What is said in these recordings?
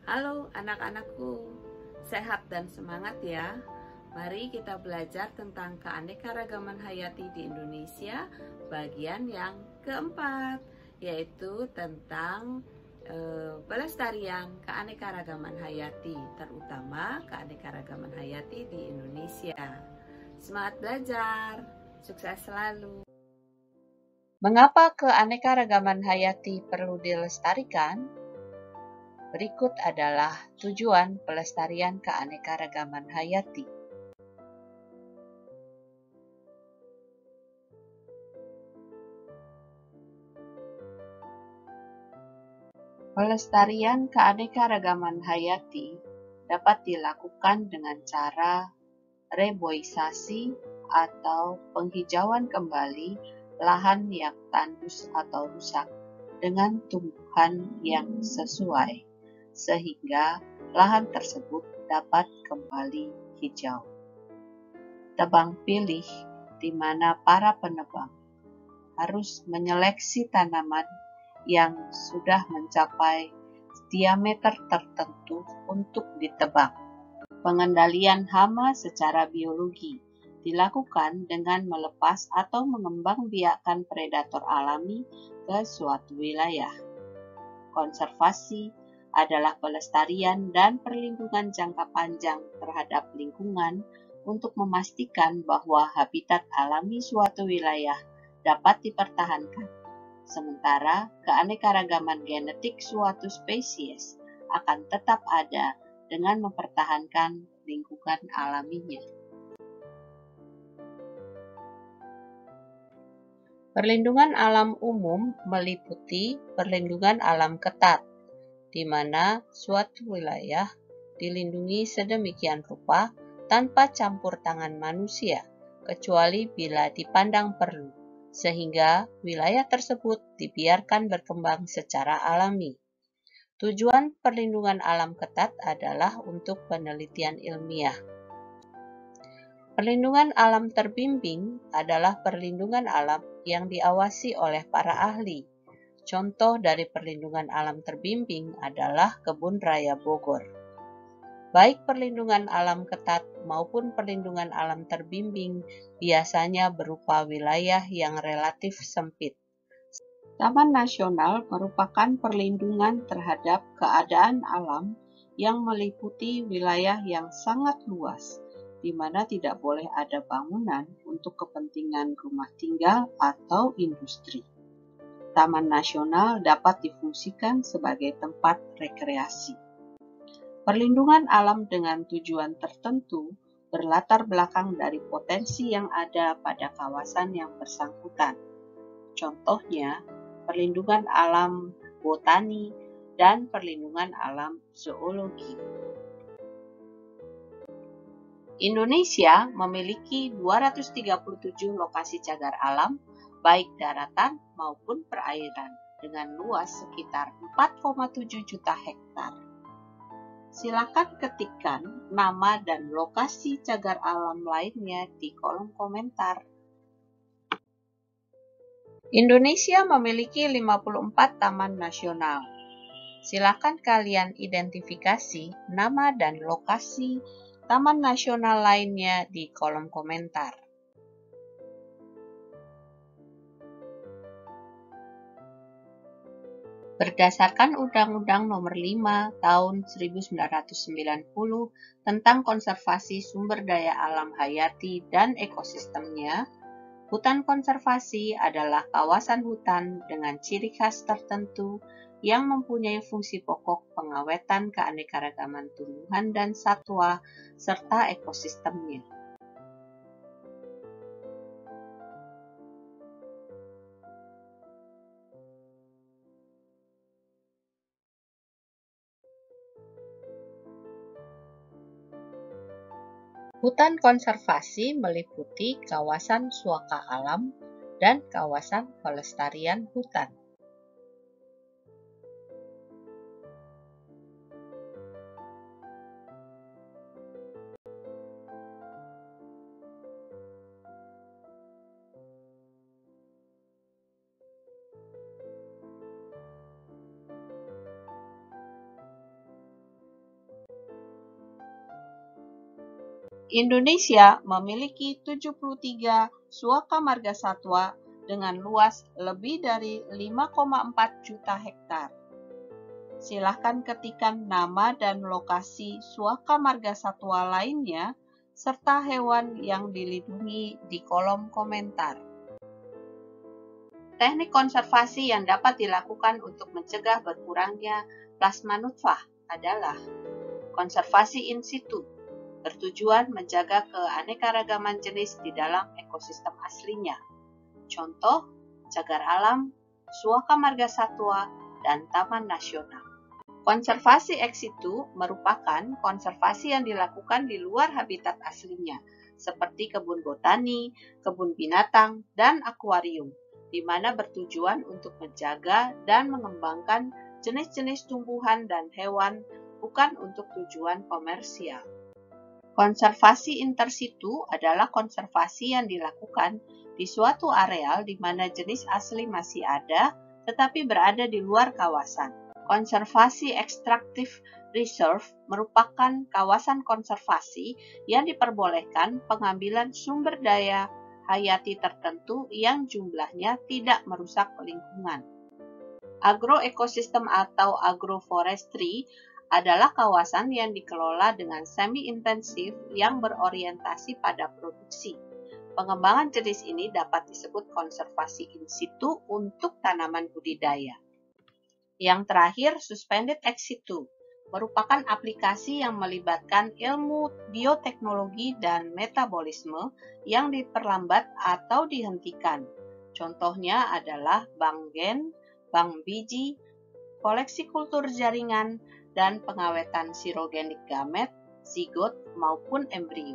Halo anak-anakku, sehat dan semangat ya. Mari kita belajar tentang keanekaragaman hayati di Indonesia bagian yang keempat, yaitu tentang pelestarian keanekaragaman hayati, terutama keanekaragaman hayati di Indonesia. Semangat belajar, sukses selalu. Mengapa keanekaragaman hayati perlu dilestarikan? Berikut adalah tujuan pelestarian keanekaragaman hayati. Pelestarian keanekaragaman hayati dapat dilakukan dengan cara reboisasi atau penghijauan kembali lahan yang tandus atau rusak dengan tumbuhan yang sesuai, sehingga lahan tersebut dapat kembali hijau. Tebang pilih di mana para penebang harus menyeleksi tanaman yang sudah mencapai diameter tertentu untuk ditebang. Pengendalian hama secara biologi dilakukan dengan melepas atau mengembangbiakkan predator alami ke suatu wilayah. Konservasi adalah pelestarian dan perlindungan jangka panjang terhadap lingkungan untuk memastikan bahwa habitat alami suatu wilayah dapat dipertahankan, sementara keanekaragaman genetik suatu spesies akan tetap ada dengan mempertahankan lingkungan alaminya. Perlindungan alam umum meliputi perlindungan alam ketat, di mana suatu wilayah dilindungi sedemikian rupa tanpa campur tangan manusia, kecuali bila dipandang perlu, sehingga wilayah tersebut dibiarkan berkembang secara alami. Tujuan perlindungan alam ketat adalah untuk penelitian ilmiah. Perlindungan alam terbimbing adalah perlindungan alam yang diawasi oleh para ahli. Contoh dari perlindungan alam terbimbing adalah Kebun Raya Bogor. Baik perlindungan alam ketat maupun perlindungan alam terbimbing biasanya berupa wilayah yang relatif sempit. Taman Nasional merupakan perlindungan terhadap keadaan alam yang meliputi wilayah yang sangat luas, di mana tidak boleh ada bangunan untuk kepentingan rumah tinggal atau industri. Taman Nasional dapat difungsikan sebagai tempat rekreasi. Perlindungan alam dengan tujuan tertentu berlatar belakang dari potensi yang ada pada kawasan yang bersangkutan. Contohnya, perlindungan alam botani dan perlindungan alam zoologi. Indonesia memiliki 237 lokasi cagar alam, baik daratan maupun perairan, dengan luas sekitar 4,7 juta hektar. Silakan ketikkan nama dan lokasi cagar alam lainnya di kolom komentar. Indonesia memiliki 54 taman nasional. Silakan kalian identifikasi nama dan lokasi taman nasional lainnya di kolom komentar. Berdasarkan Undang-Undang Nomor 5 Tahun 1990 tentang konservasi sumber daya alam hayati dan ekosistemnya, hutan konservasi adalah kawasan hutan dengan ciri khas tertentu yang mempunyai fungsi pokok pengawetan keanekaragaman tumbuhan dan satwa serta ekosistemnya. Hutan konservasi meliputi kawasan suaka alam dan kawasan pelestarian hutan. Indonesia memiliki 73 suaka marga satwa dengan luas lebih dari 5,4 juta hektar. Silahkan ketikkan nama dan lokasi suaka marga satwa lainnya serta hewan yang dilindungi di kolom komentar. Teknik konservasi yang dapat dilakukan untuk mencegah berkurangnya plasma nutfah adalah konservasi in situ, bertujuan menjaga keanekaragaman jenis di dalam ekosistem aslinya. Contoh, cagar alam, suaka marga satwa, dan taman nasional. Konservasi ex situ merupakan konservasi yang dilakukan di luar habitat aslinya, seperti kebun botani, kebun binatang, dan akuarium, di mana bertujuan untuk menjaga dan mengembangkan jenis-jenis tumbuhan dan hewan, bukan untuk tujuan komersial. Konservasi intersitu adalah konservasi yang dilakukan di suatu areal di mana jenis asli masih ada, tetapi berada di luar kawasan. Konservasi extractive reserve merupakan kawasan konservasi yang diperbolehkan pengambilan sumber daya hayati tertentu yang jumlahnya tidak merusak lingkungan. Agroekosistem atau agroforestry adalah kawasan yang dikelola dengan semi-intensif yang berorientasi pada produksi. Pengembangan jenis ini dapat disebut konservasi in situ untuk tanaman budidaya. Yang terakhir, suspended ex situ merupakan aplikasi yang melibatkan ilmu bioteknologi dan metabolisme yang diperlambat atau dihentikan. Contohnya adalah bank gen, bank biji, koleksi kultur jaringan, dan pengawetan sirogenik gamet, zigot, maupun embrio.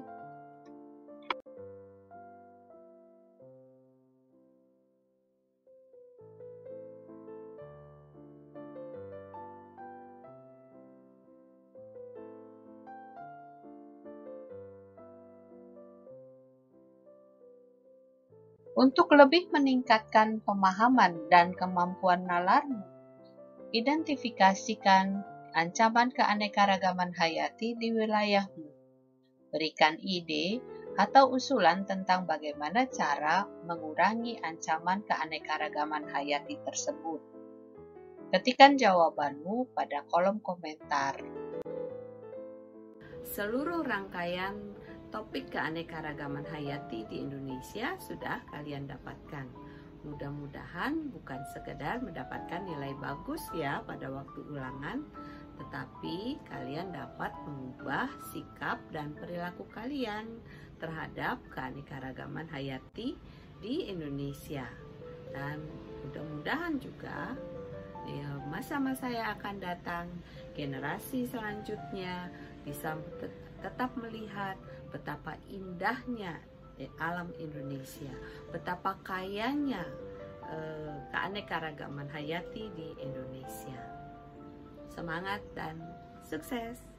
Untuk lebih meningkatkan pemahaman dan kemampuan nalarmu, identifikasikan ancaman keanekaragaman hayati di wilayahmu. Berikan ide atau usulan tentang bagaimana cara mengurangi ancaman keanekaragaman hayati tersebut. Ketikkan jawabanmu pada kolom komentar. Seluruh rangkaian topik keanekaragaman hayati di Indonesia sudah kalian dapatkan. Mudah-mudahan bukan sekedar mendapatkan nilai bagus ya pada waktu ulangan, tetapi kalian dapat mengubah sikap dan perilaku kalian terhadap keanekaragaman hayati di Indonesia. Dan mudah-mudahan juga masa-masa yang akan datang, generasi selanjutnya bisa tetap melihat betapa indahnya alam Indonesia, betapa kayanya keanekaragaman hayati di Indonesia. Semangat dan sukses!